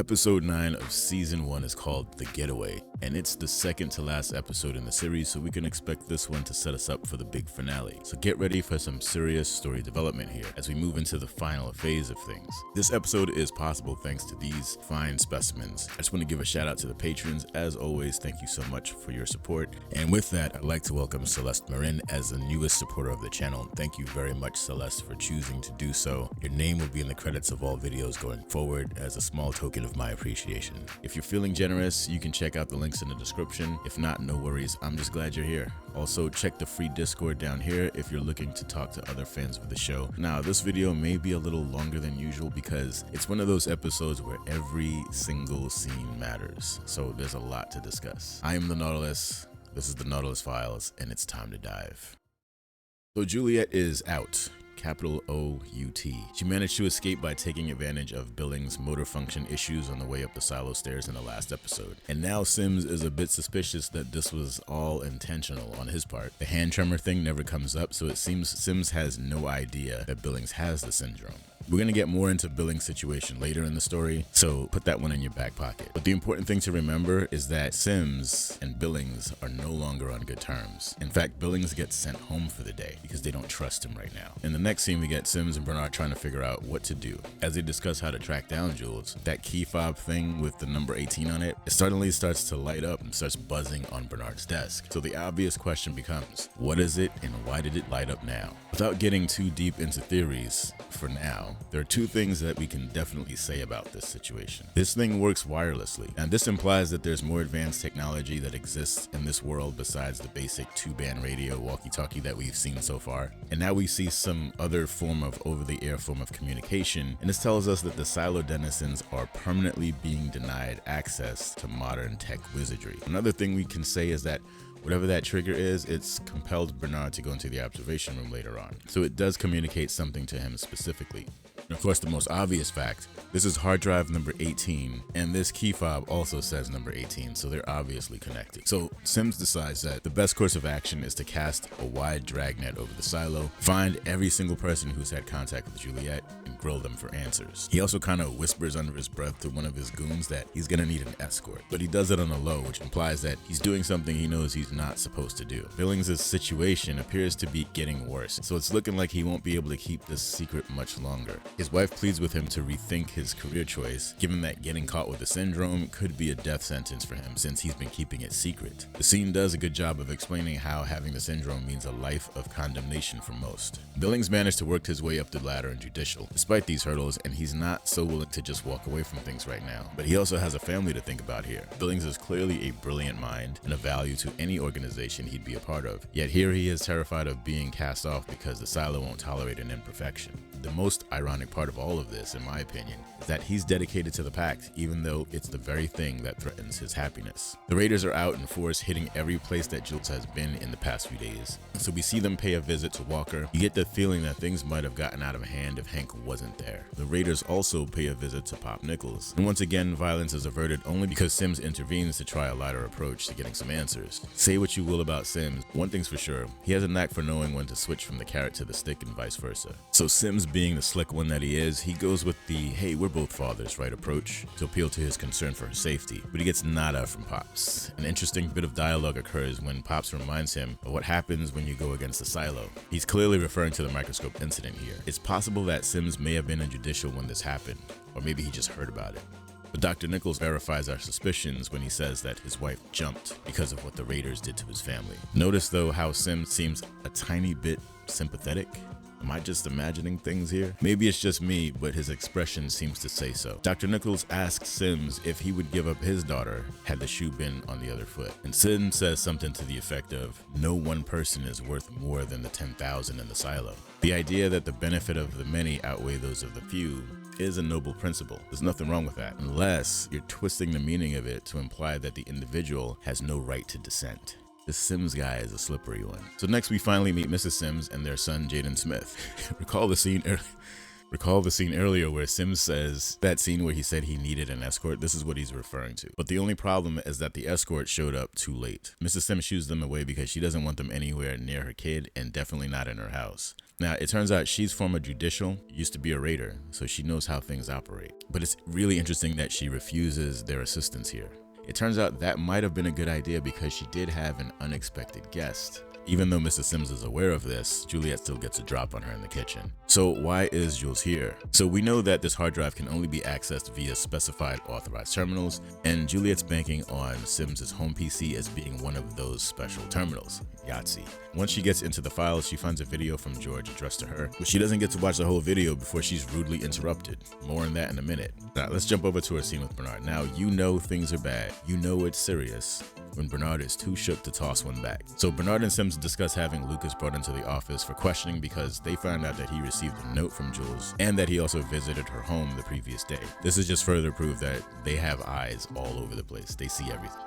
Episode 9 of Season 1 is called The Getaway, and it's the second to last episode in the series, so we can expect this one to set us up for the big finale. So get ready for some serious story development here as we move into the final phase of things. This episode is possible thanks to these fine specimens. I just want to give a shout out to the patrons. As always, thank you so much for your support. And with that, I'd like to welcome Celeste Marin as the newest supporter of the channel. Thank you very much, Celeste, for choosing to do so. Your name will be in the credits of all videos going forward as a small token of my appreciation. If you're feeling generous, you can check out the links in the description. If not, no worries. I'm just glad you're here. Also, check the free Discord down here if you're looking to talk to other fans of the show. Now, this video may be a little longer than usual because it's one of those episodes where every single scene matters. So there's a lot to discuss. I am the Nautilus. This is the Nautilus Files, and it's time to dive. So Juliette is out. Capital O-U-T. She managed to escape by taking advantage of Billings' motor function issues on the way up the silo stairs in the last episode. And now Sims is a bit suspicious that this was all intentional on his part. The hand tremor thing never comes up, so it seems Sims has no idea that Billings has the syndrome. We're going to get more into Billings' situation later in the story, so put that one in your back pocket. But the important thing to remember is that Sims and Billings are no longer on good terms. In fact, Billings gets sent home for the day because they don't trust him right now. In the next scene, we get Sims and Bernard trying to figure out what to do. As they discuss how to track down Jules, that key fob thing with the number 18 on it, it suddenly starts to light up and starts buzzing on Bernard's desk. So the obvious question becomes, what is it and why did it light up now? Without getting too deep into theories, for now, there are two things that we can definitely say about this situation. This thing works wirelessly, and this implies that there's more advanced technology that exists in this world besides the basic two-band radio walkie-talkie that we've seen so far. And now we see some other form of over-the-air form of communication, and this tells us that the silo denizens are permanently being denied access to modern tech wizardry. Another thing we can say is that whatever that trigger is, it's compelled Bernard to go into the observation room later on. So it does communicate something to him specifically. And of course, the most obvious fact, this is hard drive number 18, and this key fob also says number 18, so they're obviously connected. So Sims decides that the best course of action is to cast a wide dragnet over the silo, find every single person who's had contact with Juliette, and grill them for answers. He also kind of whispers under his breath to one of his goons that he's gonna need an escort, but he does it on the low, which implies that he's doing something he knows he's not supposed to do. Billings' situation appears to be getting worse, so it's looking like he won't be able to keep this secret much longer. His wife pleads with him to rethink his career choice, given that getting caught with the syndrome could be a death sentence for him since he's been keeping it secret. The scene does a good job of explaining how having the syndrome means a life of condemnation for most. Billings managed to work his way up the ladder in judicial, despite these hurdles, and he's not so willing to just walk away from things right now. But he also has a family to think about here. Billings is clearly a brilliant mind and a value to any organization he'd be a part of, yet here he is terrified of being cast off because the silo won't tolerate an imperfection. The most ironic part of all of this, in my opinion, is that he's dedicated to the pact, even though it's the very thing that threatens his happiness. The raiders are out in force, hitting every place that Jules has been in the past few days. So we see them pay a visit to Walker. You get the feeling that things might have gotten out of hand if Hank wasn't there. The raiders also pay a visit to Pop Nichols. And once again, violence is averted only because Sims intervenes to try a lighter approach to getting some answers. Say what you will about Sims, one thing's for sure, he has a knack for knowing when to switch from the carrot to the stick and vice versa. So Sims, being the slick one that he is, he goes with the hey, we're both fathers right approach to appeal to his concern for her safety, but he gets nada from Pops. An interesting bit of dialogue occurs when Pops reminds him of what happens when you go against the silo. He's clearly referring to the microscope incident here. It's possible that Sims may have been in judicial when this happened, or maybe he just heard about it. But Dr. Nichols verifies our suspicions when he says that his wife jumped because of what the raiders did to his family. Notice though how Sims seems a tiny bit sympathetic. Am I just imagining things here? Maybe it's just me, but his expression seems to say so. Dr. Nichols asks Sims if he would give up his daughter had the shoe been on the other foot. And Sims says something to the effect of, no one person is worth more than the 10,000 in the silo. The idea that the benefit of the many outweigh those of the few is a noble principle. There's nothing wrong with that, unless you're twisting the meaning of it to imply that the individual has no right to dissent. This Sims guy is a slippery one. So next we finally meet Mrs. Sims and their son Jaden Smith. Recall the scene Recall the scene earlier where Sims says that scene where he said he needed an escort? This is what he's referring to. But the only problem is that the escort showed up too late. Mrs. Sims shoos them away because she doesn't want them anywhere near her kid and definitely not in her house. Now, it turns out she's former judicial, used to be a raider, so she knows how things operate. But it's really interesting that she refuses their assistance here. It turns out that might have been a good idea because she did have an unexpected guest. Even though Mrs. Sims is aware of this, Juliette still gets a drop on her in the kitchen. So why is Jules here? So we know that this hard drive can only be accessed via specified authorized terminals, and Juliette's banking on Sims's home PC as being one of those special terminals. Yahtzee. Once she gets into the files, she finds a video from George addressed to her, but she doesn't get to watch the whole video before she's rudely interrupted. More on that in a minute. Now let's jump over to our scene with Bernard. Now you know things are bad. You know it's serious when Bernard is too shook to toss one back. So Bernard and Sims discuss having Lucas brought into the office for questioning because they found out that he received a note from Jules and that he also visited her home the previous day. This is just further proof that they have eyes all over the place. They see everything.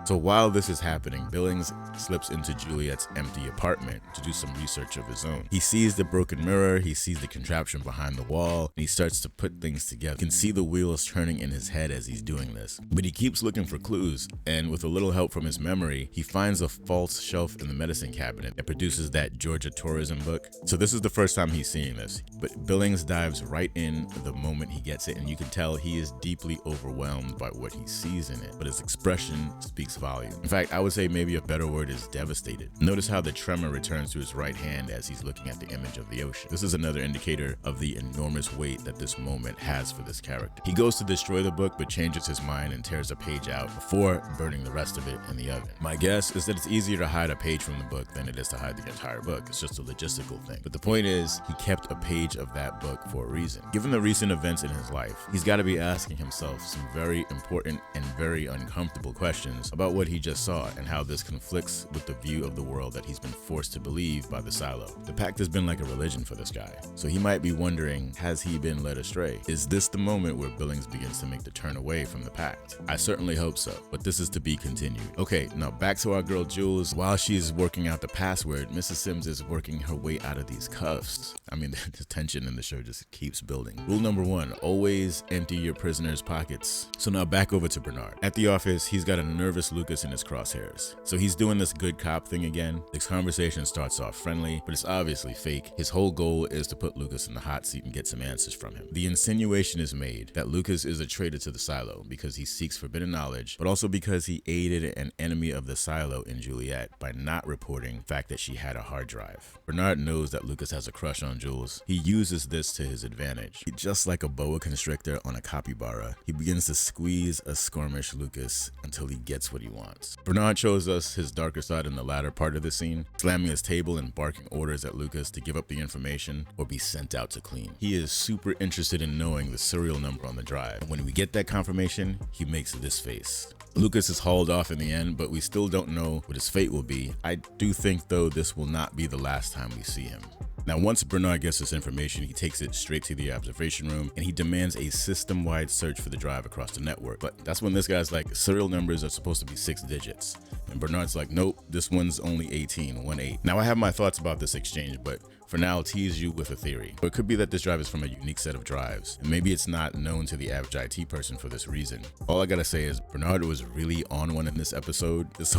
So while this is happening, Billings slips into Juliette's empty apartment to do some research of his own. He sees the broken mirror, he sees the contraption behind the wall, and he starts to put things together. You can see the wheels turning in his head as he's doing this. But he keeps looking for clues, and with a little help from his memory, he finds a false shelf in the medicine cabinet that produces that Georgia tourism book. So this is the first time he's seeing this, but Billings dives right in the moment he gets it, and you can tell he is deeply overwhelmed by what he sees in it, but his expression speaks volume. In fact, I would say maybe a better word is devastated. Notice how the tremor returns to his right hand as he's looking at the image of the ocean. This is another indicator of the enormous weight that this moment has for this character. He goes to destroy the book but changes his mind and tears a page out before burning the rest of it in the oven. My guess is that it's easier to hide a page from the book than it is to hide the entire book. It's just a logistical thing. But the point is, he kept a page of that book for a reason. Given the recent events in his life, he's got to be asking himself some very important and very uncomfortable questions about what he just saw and how this conflicts with the view of the world that he's been forced to believe by the silo. The pact has been like a religion for this guy, so he might be wondering, has he been led astray? Is this the moment where Billings begins to make the turn away from the pact? I certainly hope so, but this is to be continued. Okay, now back to our girl Jules. While she's working out the password, Mrs. Sims is working her way out of these cuffs. I mean, the tension in the show just keeps building. Rule number 1, always empty your prisoner's pockets. So now back over to Bernard. At the office, he's got a nervous Lucas in his crosshairs. So he's doing this good cop thing again. This conversation starts off friendly, but it's obviously fake. His whole goal is to put Lucas in the hot seat and get some answers from him. The insinuation is made that Lucas is a traitor to the silo because he seeks forbidden knowledge, but also because he aided an enemy of the silo in Juliette by not reporting the fact that she had a hard drive. Bernard knows that Lucas has a crush on Jules. He uses this to his advantage. Just like a boa constrictor on a capybara, he begins to squeeze a skirmish Lucas until he gets what he wants. Bernard shows us his darker side in the latter part of the scene, slamming his table and barking orders at Lucas to give up the information or be sent out to clean. He is super interested in knowing the serial number on the drive. When we get that confirmation, he makes this face. Lucas is hauled off in the end, but we still don't know what his fate will be. I do think, though, this will not be the last time we see him. Now, once Bernard gets this information, he takes it straight to the observation room and he demands a system-wide search for the drive across the network. But that's when this guy's like, serial numbers are supposed to be 6 digits. And Bernard's like, nope, this one's only 18, 1-8. Now, I have my thoughts about this exchange, but for now, I'll tease you with a theory. It could be that this drive is from a unique set of drives, and maybe it's not known to the average IT person for this reason. All I gotta say is Bernard was really on one in this episode. This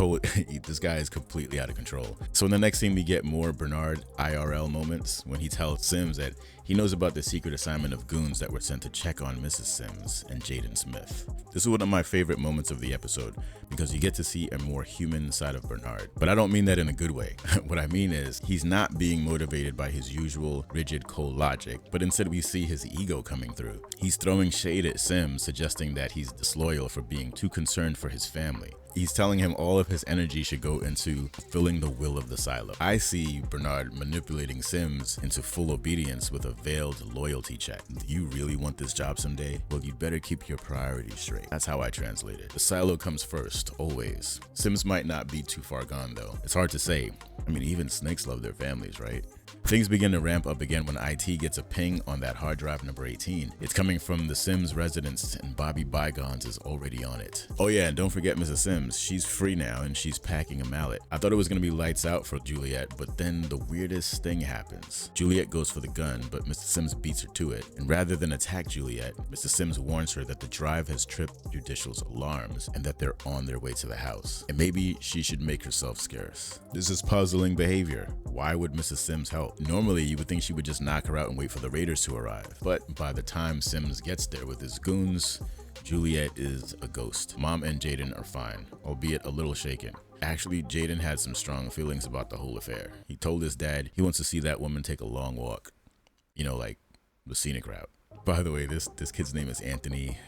guy is completely out of control. So in the next scene, we get more Bernard IRL moments when he tells Sims that he knows about the secret assignment of goons that were sent to check on Mrs. Sims and Jaden Smith. This is one of my favorite moments of the episode because you get to see a more human side of Bernard. But I don't mean that in a good way. What I mean is he's not being motivated by his usual rigid cold logic, but instead we see his ego coming through. He's throwing shade at Sims, suggesting that he's disloyal for being too concerned for his family. He's telling him all of his energy should go into fulfilling the will of the silo. I see Bernard manipulating Sims into full obedience with a veiled loyalty check. Do you really want this job someday? Well, you'd better keep your priorities straight. That's how I translate it. The silo comes first, always. Sims might not be too far gone though. It's hard to say. I mean, even snakes love their families, right? Things begin to ramp up again when IT gets a ping on that hard drive number 18. It's coming from the Sims residence and Bobby Bygones is already on it. Oh yeah, and don't forget Mrs. Sims. She's free now and she's packing a mallet. I thought it was gonna be lights out for Juliette, but then the weirdest thing happens. Juliette goes for the gun, but Mr. Sims beats her to it. And rather than attack Juliette, Mr. Sims warns her that the drive has tripped Judicial's alarms and that they're on their way to the house. And maybe she should make herself scarce. This is puzzling behavior. Why would Mrs. Sims help? Normally, you would think she would just knock her out and wait for the raiders to arrive. But by the time Sims gets there with his goons, Juliette is a ghost. Mom and Jaden are fine, albeit a little shaken. Actually, Jaden had some strong feelings about the whole affair. He told his dad he wants to see that woman take a long walk. You know, like the scenic route. By the way, this kid's name is Anthony.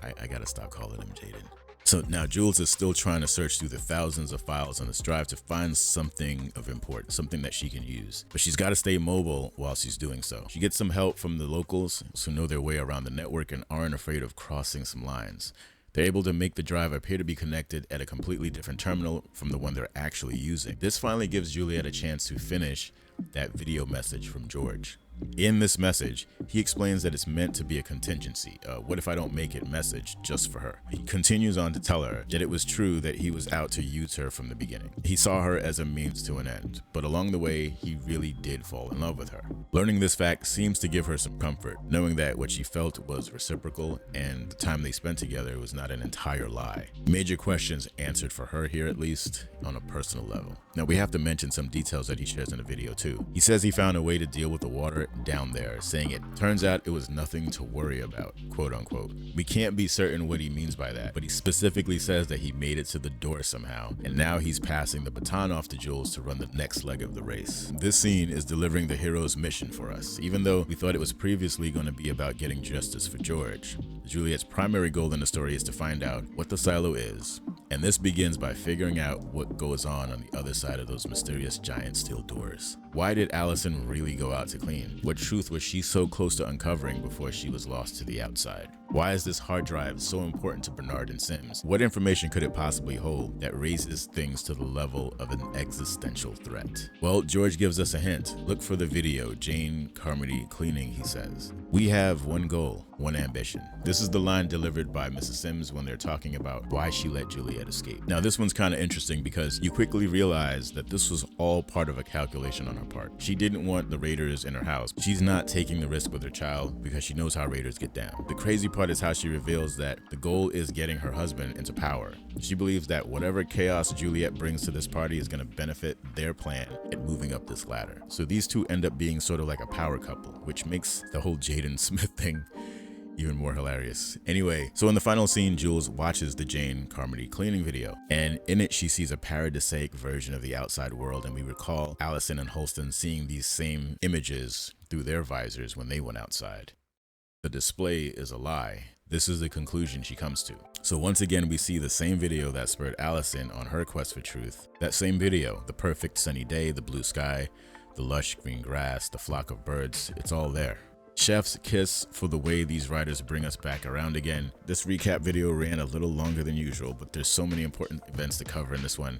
I gotta stop calling him Jaden. So now Jules is still trying to search through the thousands of files on this drive to find something of importance, something that she can use. But she's got to stay mobile while she's doing so. She gets some help from the locals who know their way around the network and aren't afraid of crossing some lines. They're able to make the drive appear to be connected at a completely different terminal from the one they're actually using. This finally gives Juliette a chance to finish that video message from George. In this message, he explains that it's meant to be a contingency, what if I don't make it message just for her. He continues on to tell her that it was true that he was out to use her from the beginning. He saw her as a means to an end, but along the way, he really did fall in love with her. Learning this fact seems to give her some comfort, knowing that what she felt was reciprocal and the time they spent together was not an entire lie. Major questions answered for her here, at least on a personal level. Now we have to mention some details that he shares in the video too. He says he found a way to deal with the water down there, saying it turns out it was nothing to worry about, quote unquote. We can't be certain what he means by that, but he specifically says that he made it to the door somehow, and now he's passing the baton off to Jules to run the next leg of the race. This scene is delivering the hero's mission for us, even though we thought it was previously going to be about getting justice for George. Juliette's primary goal in the story is to find out what the silo is, and this begins by figuring out what goes on the other side of those mysterious giant steel doors. Why did Allison really go out to clean? What truth was she so close to uncovering before she was lost to the outside? Why is this hard drive so important to Bernard and Sims? What information could it possibly hold that raises things to the level of an existential threat? Well, George gives us a hint. Look for the video, Jane Carmody cleaning, he says. We have one goal, one ambition. This is the line delivered by Mrs. Sims when they're talking about why she let Juliette escape. Now this one's kind of interesting because you quickly realize that this was all part of a calculation on her part. She didn't want the raiders in her house. She's not taking the risk with her child because she knows how raiders get down. The crazy part is how she reveals that the goal is getting her husband into power. She believes that whatever chaos Juliette brings to this party is going to benefit their plan at moving up this ladder. So these two end up being sort of like a power couple, which makes the whole Jaden Smith thing even more hilarious. Anyway, so in the final scene, Jules watches the Jane Carmody cleaning video, and in it she sees a paradisaic version of the outside world, and we recall Allison and Holston seeing these same images through their visors when they went outside. The display is a lie. This is the conclusion she comes to. So once again, we see the same video that spurred Allison on her quest for truth. That same video, the perfect sunny day, the blue sky, the lush green grass, the flock of birds, it's all there. Chef's kiss for the way these writers bring us back around again. This recap video ran a little longer than usual, but there's so many important events to cover in this one.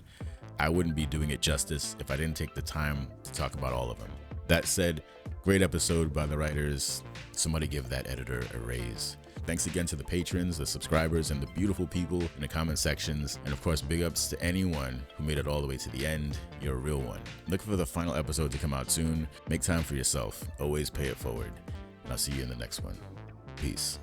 I wouldn't be doing it justice if I didn't take the time to talk about all of them. That said, great episode by the writers. Somebody give that editor a raise. Thanks again to the patrons, the subscribers, and the beautiful people in the comment sections. And of course, big ups to anyone who made it all the way to the end. You're a real one. Look for the final episode to come out soon. Make time for yourself. Always pay it forward. And I'll see you in the next one. Peace.